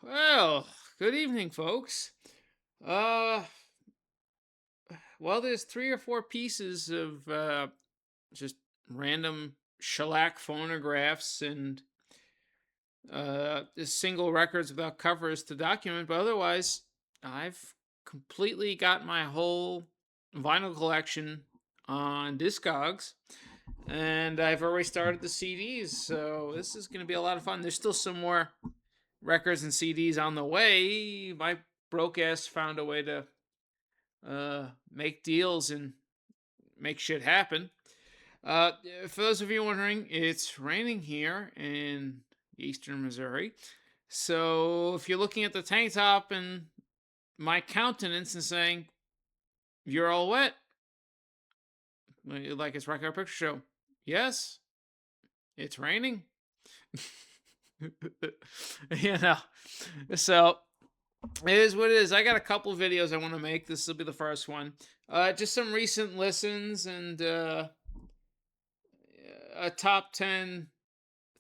Well, good evening, folks. Uh, there's three or four pieces of just random shellac phonographs and just single records without covers to document, but otherwise, I've completely got my whole vinyl collection on Discogs, and I've already started the CDs, so this is going to be a lot of fun. There's still some more records and CDs on the way. My broke ass found a way to make deals and make shit happen. Uh, for those of you wondering, it's raining here in eastern Missouri. So if you're looking at the tank top and my countenance and saying, "You're all wet," like it's Rock Our Picture Show. Yes, it's raining. you know. So it is what it is. I got a couple videos I want to make. This will be the first one. Just some recent listens and a top 10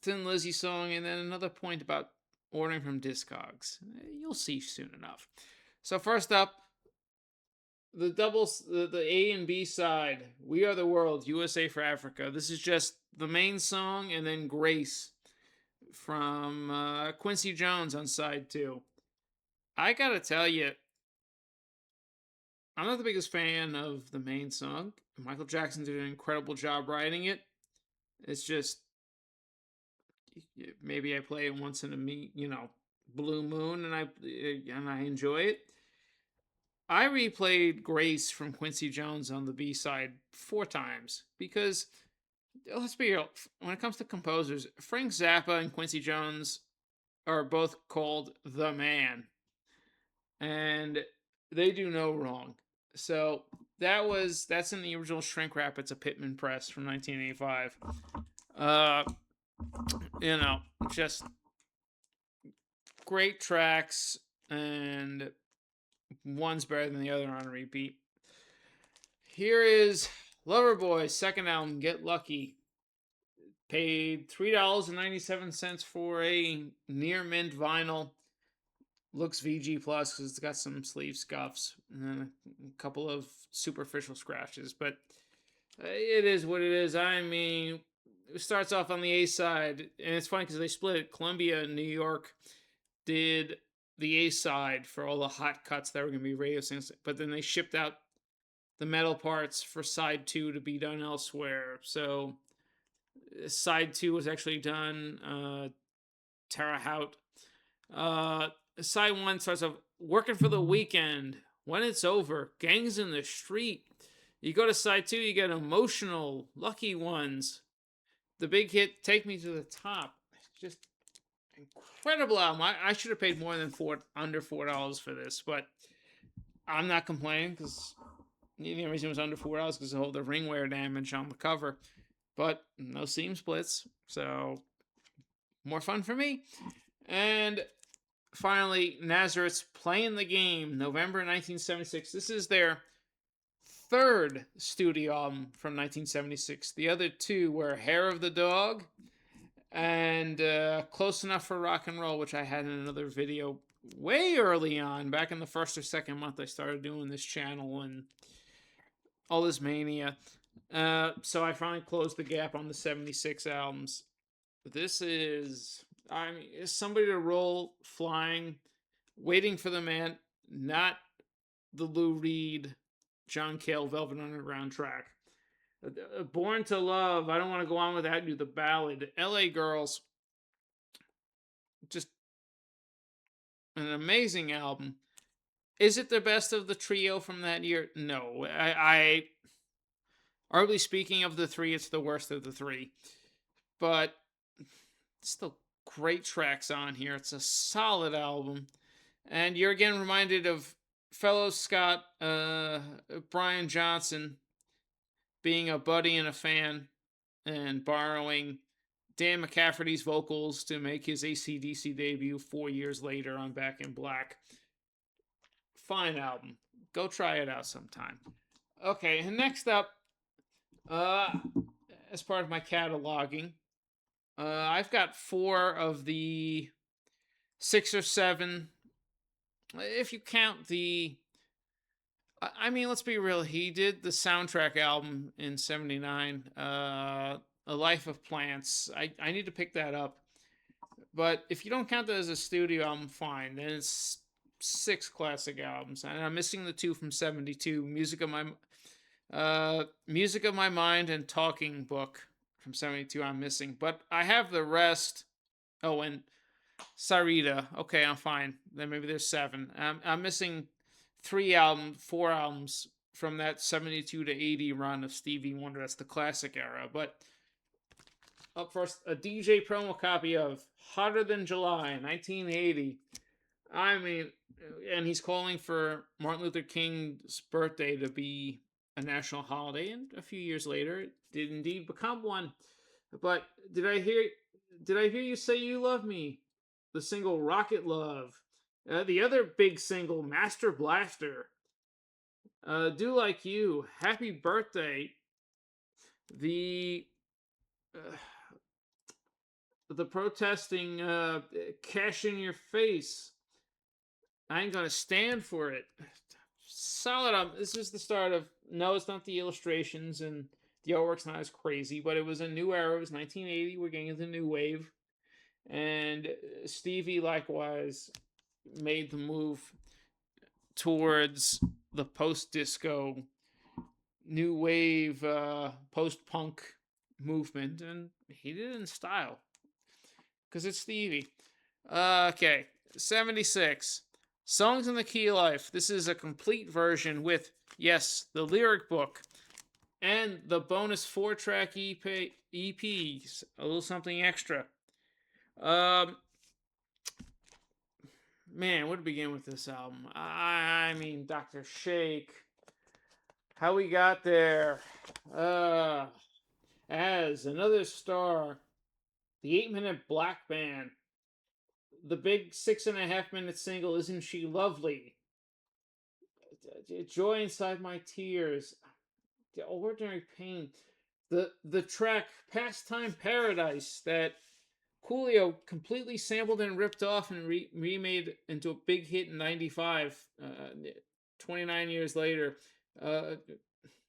Thin Lizzy song, and then another point about ordering from Discogs. You'll see soon enough. So first up, the A and B side. We Are the World, USA for Africa. This is just the main song and then Grace from Quincy Jones on side two. I gotta tell you, I'm not the biggest fan of the main song. Michael Jackson did an incredible job writing it. It's just maybe I play it once in a blue moon, and I enjoy it. I replayed Grace from Quincy Jones on the B side 4 times because let's be real. When it comes to composers, Frank Zappa and Quincy Jones are both called the man, and they do no wrong. So that's in the original Shrink Wrap. It's a Pittman press from 1985. Uh, just great tracks, and one's better than the other on repeat. Here is Loverboy's second album, Get Lucky. Paid $3.97 for a near mint vinyl. Looks VG plus because it's got some sleeve scuffs and a couple of superficial scratches, but it is what it is. I mean, it starts off on the A side, and it's funny because they split it. Columbia and New York did the A side for all the hot cuts that were going to be radio singles, but then they shipped out the metal parts for side two to be done elsewhere. So side two was actually done Terre Haute. Uh, Side one starts off working for the weekend. When it's over, gangs in the street. You go to side two, you get emotional, lucky ones. The big hit, Take Me to the Top. Just incredible album. I should have paid more than under $4 for this, but I'm not complaining because the only reason it was under $4 because of all the ringwear damage on the cover. But no seam splits, so more fun for me. And finally, Nazareth's Playing the Game, November 1976. This is their third studio album from 1976. The other two were Hair of the Dog and Close Enough for Rock and Roll, which I had in another video way early on, back in the first or second month I started doing this channel and all this mania. So I finally closed the gap on the 76 albums. This is, I mean, is somebody to roll flying, waiting for the man, not the Lou Reed, John Cale, Velvet Underground track. Born to Love, I Don't Want to Go On Without You, the ballad. LA Girls, just an amazing album. Is it the best of the trio from that year? No. Arguably speaking of the three, it's the worst of the three. But still great tracks on here. It's a solid album. And you're again reminded of fellow Scott Brian Johnson being a buddy and a fan and borrowing Dan McCafferty's vocals to make his AC/DC debut 4 years later on Back in Black. Fine album. Go try it out sometime. Okay, and next up, uh, as part of my cataloging, I've got four of the 6 or 7. If you count the. I mean, let's be real. He did the soundtrack album in '79, A Life of Plants. I need to pick that up. But if you don't count that as a studio album, fine. Then it's 6 classic albums. And I'm missing the 2 from '72, Music of My Mind and Talking Book from '72 I'm missing. But I have the rest. Oh, and Sarita. Okay, I'm fine. Then maybe there's 7. I'm missing 4 albums from that '72 to '80 run of Stevie Wonder. That's the classic era. But up first, a DJ promo copy of Hotter Than July, 1980. I mean, and he's calling for Martin Luther King's birthday to be a national holiday, and a few years later, it did indeed become one. But did I hear you say you love me? The single Rocket Love. The other big single, Master Blaster. Do Like You. Happy Birthday. The uh, the protesting Cash in Your Face. I ain't gonna stand for it. Solid. This is the start of. No, it's not the illustrations and the artwork's not as crazy, but it was a new era. It was 1980. We're getting into the new wave, and Stevie likewise made the move towards the post-disco, new wave, post-punk movement, and he did it in style because it's Stevie. Okay, 76. Songs in the Key of Life. This is a complete version with, yes, the lyric book and the bonus 4-track EPs, a little something extra. Man, where to begin with this album? I mean, Dr. Shake. How we got there. As Another Star. The 8-minute Black Band. The big 6.5-minute single, Isn't She Lovely? Joy Inside My Tears. The Ordinary Pain. The track Pastime Paradise that Coolio completely sampled and ripped off and remade into a big hit in '95. 29 years later,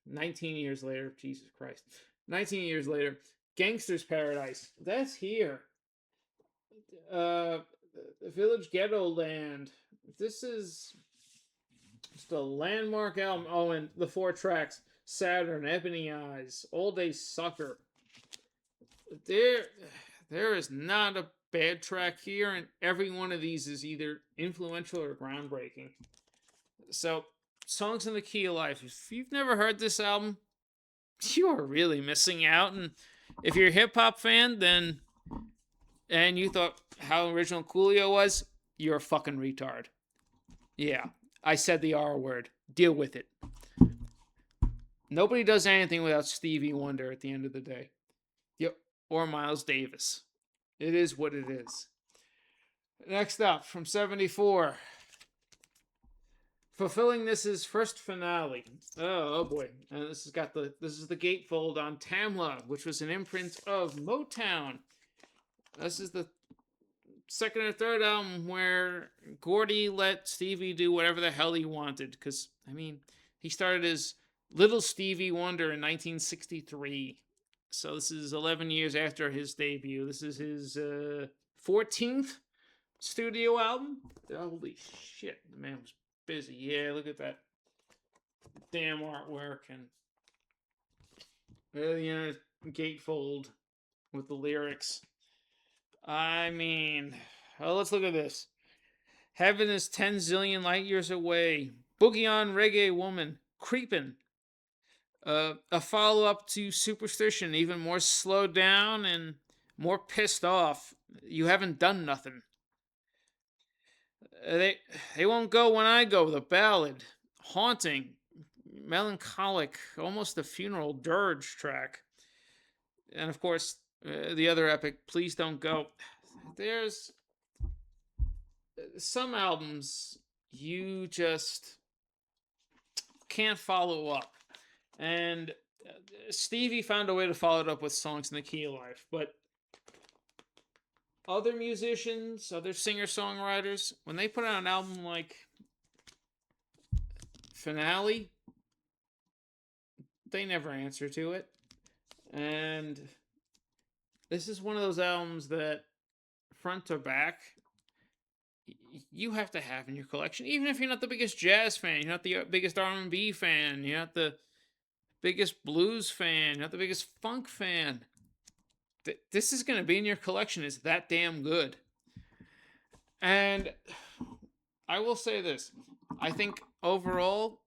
19 years later, Jesus Christ, 19 years later, Gangster's Paradise. That's here. Village Ghetto Land. This is just a landmark album. Oh, and the 4 tracks: Saturn, Ebony Eyes, All Day Sucker. There is not a bad track here, and every one of these is either influential or groundbreaking. So, Songs in the Key of Life. If you've never heard this album, you are really missing out. And if you're a hip hop fan, and you thought how original Coolio was, you're a fucking retard. Yeah, I said the R word. Deal with it. Nobody does anything without Stevie Wonder at the end of the day. Yep, or Miles Davis. It is what it is. Next up, from '74. Fulfilling This' first finale. Oh boy. And this is the gatefold on Tamla, which was an imprint of Motown. This is the second or third album where Gordy let Stevie do whatever the hell he wanted. Because, I mean, he started as Little Stevie Wonder in 1963. So this is 11 years after his debut. This is his 14th studio album. Holy shit, the man was busy. Yeah, look at that damn artwork and the gatefold with the lyrics. I mean, let's look at this. Heaven is 10 zillion light years away. Boogie on Reggae Woman. Creepin'. A follow-up to Superstition, even more slowed down and more pissed off. You haven't done nothing. They won't go when I go. The ballad. Haunting. Melancholic. Almost a funeral dirge track. And of course, the other epic, Please Don't Go. There's some albums you just can't follow up. And Stevie found a way to follow it up with Songs in the Key of Life. But other musicians, other singer-songwriters, when they put out an album like Finale, they never answer to it. And this is one of those albums that, front to back, you have to have in your collection. Even if you're not the biggest jazz fan, you're not the biggest R&B fan, you're not the biggest blues fan, you're not the biggest funk fan. This is going to be in your collection. It's that damn good. And I will say this. I think overall,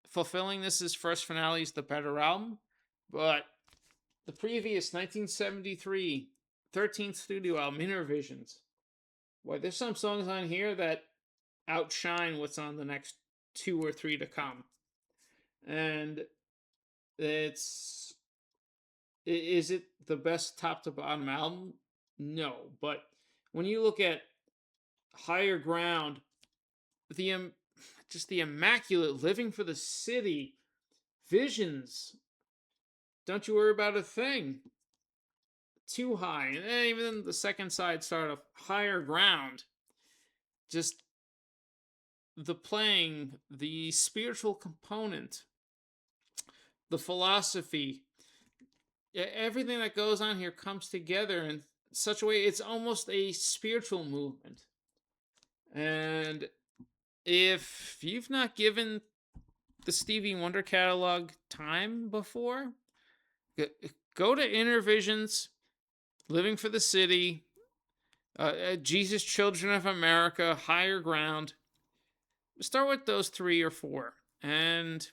fulfilling this as first finale is the better album. But the previous 1973 13th studio album, Intervisions, boy, there's some songs on here that outshine what's on the next two or three to come. And it's, is it the best top to bottom album? No, but when you look at Higher Ground, the just the immaculate Living for the City, Visions, Don't You Worry About a Thing, Too High, and then even the second side start of Higher Ground, just the playing, the spiritual component, the philosophy, everything that goes on here comes together in such a way it's almost a spiritual movement. And if you've not given the Stevie Wonder catalog time before, go to Intervisions, Living for the City, Jesus, Children of America, Higher Ground. Start with those 3 or 4. And,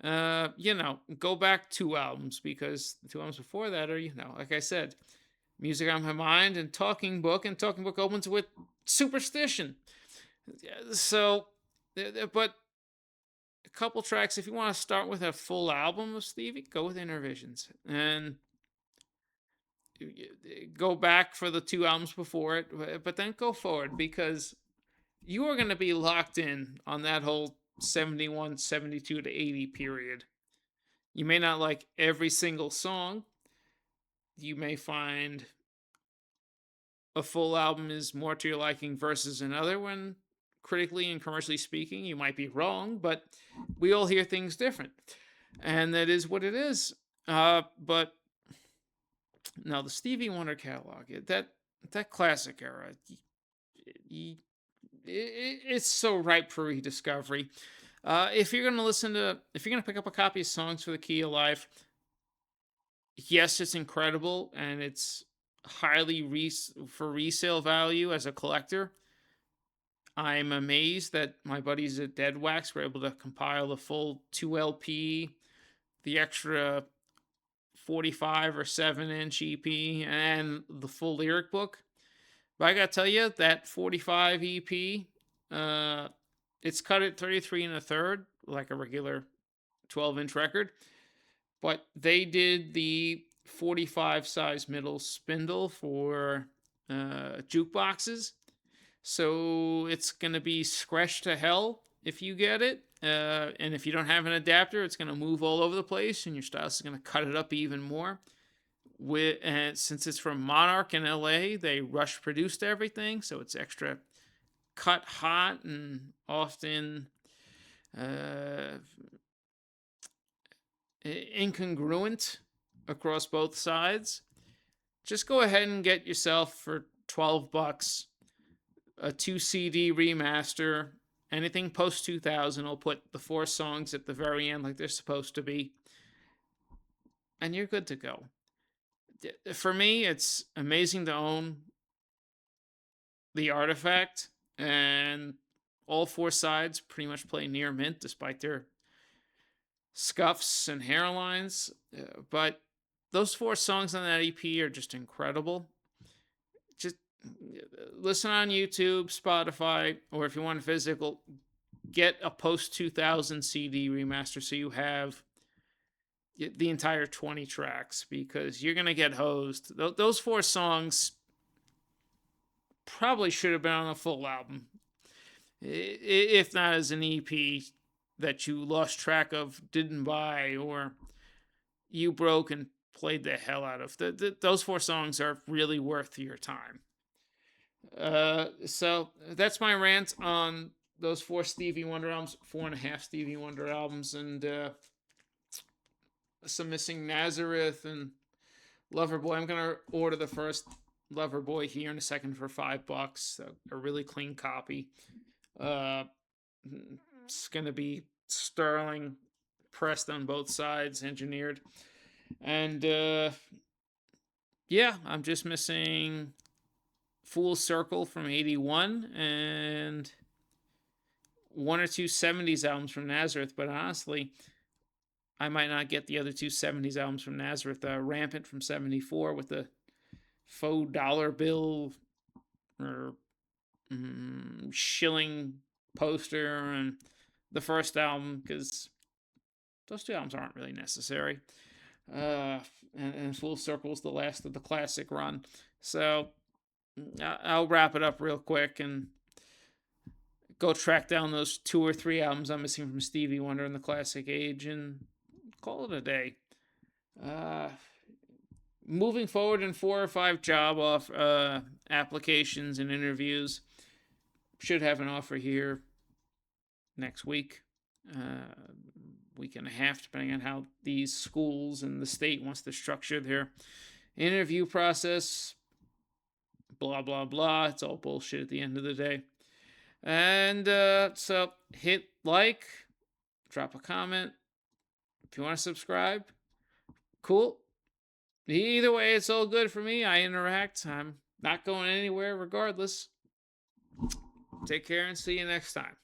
go back 2 albums, because the 2 albums before that are, like I said, Music on My Mind and Talking Book. And Talking Book opens with Superstition. So, but a couple tracks, if you want to start with a full album of Stevie, go with Intervisions. And go back for the 2 albums before it, but then go forward, because you are going to be locked in on that whole 71, 72 to 80 period. You may not like every single song. You may find a full album is more to your liking versus another, when critically and commercially speaking, you might be wrong, but we all hear things different. And that is what it is. But no, the Stevie Wonder catalog, that classic era, it's so ripe for rediscovery. If you're gonna pick up a copy of Songs for the Key of Life, yes, it's incredible, and it's highly for resale value as a collector. I'm amazed that my buddies at Dead Wax were able to compile the full 2 LP, the extra 45 or 7-inch EP, and the full lyric book. But I gotta tell you, that 45 EP, it's cut at 33 and a third, like a regular 12-inch record. But they did the 45 size middle spindle for jukeboxes. So it's going to be scratched to hell if you get it. And if you don't have an adapter, it's going to move all over the place, and your stylus is going to cut it up even more. And since it's from Monarch in LA, they rush produced everything, so it's extra cut hot and often incongruent across both sides. Just go ahead and get yourself, for $12, a 2 CD remaster. Anything post 2000 will put the 4 songs at the very end like they're supposed to be, and you're good to go. For me, it's amazing to own the artifact, and all 4 sides pretty much play near mint despite their scuffs and hairlines. But those 4 songs on that EP are just incredible. Just listen on YouTube, Spotify, or if you want physical, get a post 2000 CD remaster so you have the entire 20 tracks, because you're going to get hosed. Those 4 songs probably should have been on a full album, if not as an EP that you lost track of, didn't buy, or you broke and played the hell out of. Those four songs are really worth your time. So that's my rant on those four Stevie Wonder albums, 4.5 Stevie Wonder albums, and some missing Nazareth and Loverboy. I'm gonna order the first Loverboy here in a second for $5. A really clean copy. Uh, it's gonna be sterling, pressed on both sides, engineered, and yeah, I'm just missing Full Circle from '81 and one or two '70s albums from Nazareth. But honestly, I might not get the other two '70s albums from Nazareth. Rampant from '74 with the faux dollar bill or shilling poster, and the first album, because those two albums aren't really necessary. Uh, and Full Circle's the last of the classic run. So I'll wrap it up real quick and go track down those two or three albums I'm missing from Stevie Wonder in the classic age and call it a day. Uh, Moving forward in 4 or 5 job applications and interviews. Should have an offer here next week, week and a half, depending on how these schools and the state wants to structure their interview process. Blah, blah, blah. It's all bullshit at the end of the day. And so hit like, drop a comment. If you want to subscribe, cool. Either way, it's all good for me. I interact. I'm not going anywhere regardless. Take care and see you next time.